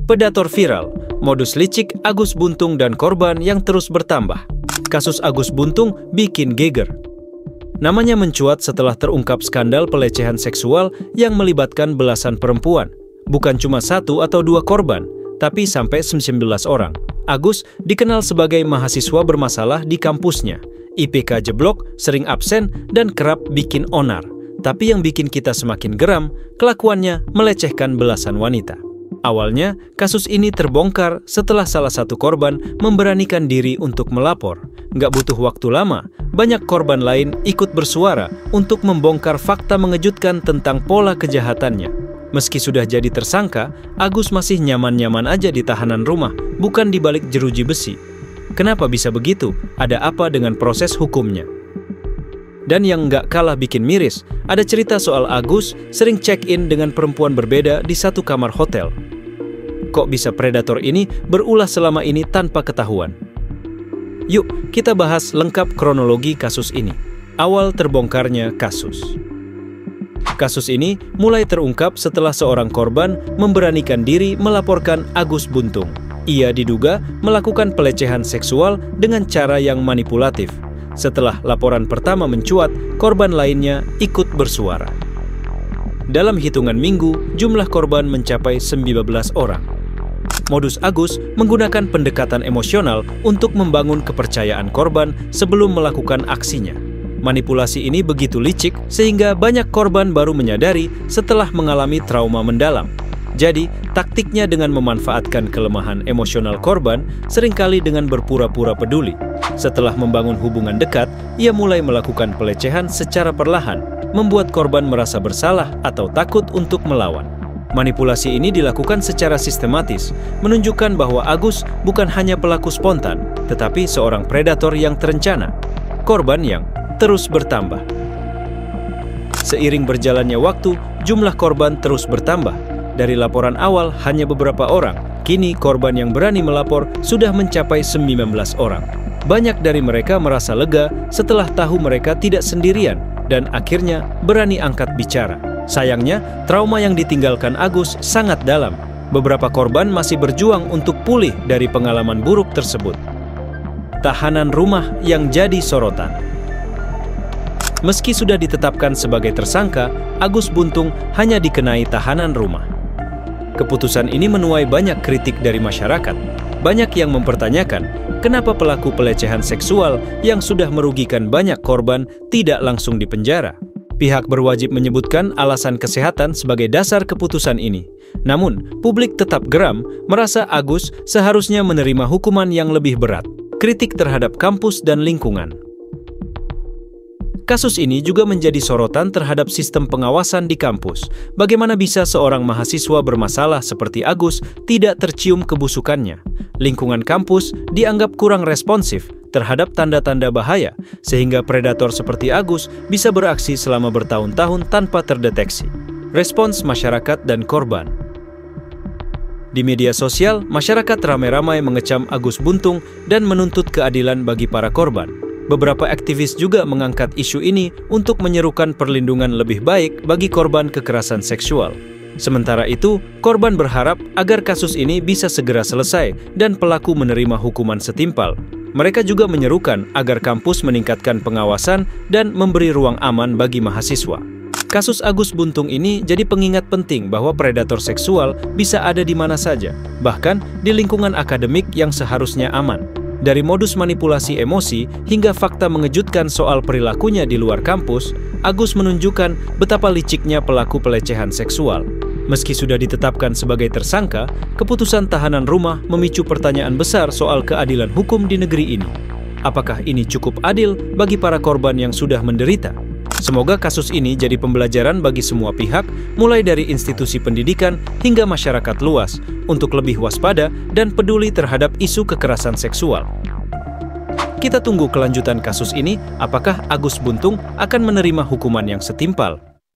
Predator viral, modus licik Agus Buntung dan korban yang terus bertambah. Kasus Agus Buntung bikin geger. Namanya mencuat setelah terungkap skandal pelecehan seksual yang melibatkan belasan perempuan. Bukan cuma 1 atau 2 korban, tapi sampai 19 orang. Agus dikenal sebagai mahasiswa bermasalah di kampusnya. IPK jeblok, sering absen, dan kerap bikin onar. Tapi yang bikin kita semakin geram, kelakuannya melecehkan belasan wanita. Awalnya, kasus ini terbongkar setelah salah satu korban memberanikan diri untuk melapor. Nggak butuh waktu lama, banyak korban lain ikut bersuara untuk membongkar fakta mengejutkan tentang pola kejahatannya. Meski sudah jadi tersangka, Agus masih nyaman-nyaman aja di tahanan rumah, bukan di balik jeruji besi. Kenapa bisa begitu? Ada apa dengan proses hukumnya? Dan yang nggak kalah bikin miris, ada cerita soal Agus sering check-in dengan perempuan berbeda di satu kamar hotel. Kok bisa predator ini berulah selama ini tanpa ketahuan? Yuk, kita bahas lengkap kronologi kasus ini. Awal terbongkarnya kasus. Kasus ini mulai terungkap setelah seorang korban memberanikan diri melaporkan Agus Buntung. Ia diduga melakukan pelecehan seksual dengan cara yang manipulatif. Setelah laporan pertama mencuat, korban lainnya ikut bersuara. Dalam hitungan minggu, jumlah korban mencapai 19 orang. Modus Agus menggunakan pendekatan emosional untuk membangun kepercayaan korban sebelum melakukan aksinya. Manipulasi ini begitu licik sehingga banyak korban baru menyadari setelah mengalami trauma mendalam. Jadi, taktiknya dengan memanfaatkan kelemahan emosional korban seringkali dengan berpura-pura peduli. Setelah membangun hubungan dekat, ia mulai melakukan pelecehan secara perlahan, membuat korban merasa bersalah atau takut untuk melawan. Manipulasi ini dilakukan secara sistematis, menunjukkan bahwa Agus bukan hanya pelaku spontan, tetapi seorang predator yang terencana. Korban yang terus bertambah. Seiring berjalannya waktu, jumlah korban terus bertambah. Dari laporan awal hanya beberapa orang, kini korban yang berani melapor sudah mencapai 19 orang. Banyak dari mereka merasa lega setelah tahu mereka tidak sendirian dan akhirnya berani angkat bicara. Sayangnya, trauma yang ditinggalkan Agus sangat dalam. Beberapa korban masih berjuang untuk pulih dari pengalaman buruk tersebut. Tahanan rumah yang jadi sorotan. Meski sudah ditetapkan sebagai tersangka, Agus Buntung hanya dikenai tahanan rumah. Keputusan ini menuai banyak kritik dari masyarakat. Banyak yang mempertanyakan, kenapa pelaku pelecehan seksual yang sudah merugikan banyak korban tidak langsung dipenjara? Pihak berwajib menyebutkan alasan kesehatan sebagai dasar keputusan ini. Namun, publik tetap geram merasa Agus seharusnya menerima hukuman yang lebih berat. Kritik terhadap kampus dan lingkungan. Kasus ini juga menjadi sorotan terhadap sistem pengawasan di kampus. Bagaimana bisa seorang mahasiswa bermasalah seperti Agus tidak tercium kebusukannya? Lingkungan kampus dianggap kurang responsif terhadap tanda-tanda bahaya, sehingga predator seperti Agus bisa beraksi selama bertahun-tahun tanpa terdeteksi. Respons masyarakat dan korban. Di media sosial, masyarakat ramai-ramai mengecam Agus Buntung dan menuntut keadilan bagi para korban. Beberapa aktivis juga mengangkat isu ini untuk menyerukan perlindungan lebih baik bagi korban kekerasan seksual. Sementara itu, korban berharap agar kasus ini bisa segera selesai dan pelaku menerima hukuman setimpal. Mereka juga menyerukan agar kampus meningkatkan pengawasan dan memberi ruang aman bagi mahasiswa. Kasus Agus Buntung ini jadi pengingat penting bahwa predator seksual bisa ada di mana saja, bahkan di lingkungan akademik yang seharusnya aman. Dari modus manipulasi emosi hingga fakta mengejutkan soal perilakunya di luar kampus, Agus menunjukkan betapa liciknya pelaku pelecehan seksual. Meski sudah ditetapkan sebagai tersangka, keputusan tahanan rumah memicu pertanyaan besar soal keadilan hukum di negeri ini. Apakah ini cukup adil bagi para korban yang sudah menderita? Semoga kasus ini jadi pembelajaran bagi semua pihak, mulai dari institusi pendidikan hingga masyarakat luas, untuk lebih waspada dan peduli terhadap isu kekerasan seksual. Kita tunggu kelanjutan kasus ini, apakah Agus Buntung akan menerima hukuman yang setimpal?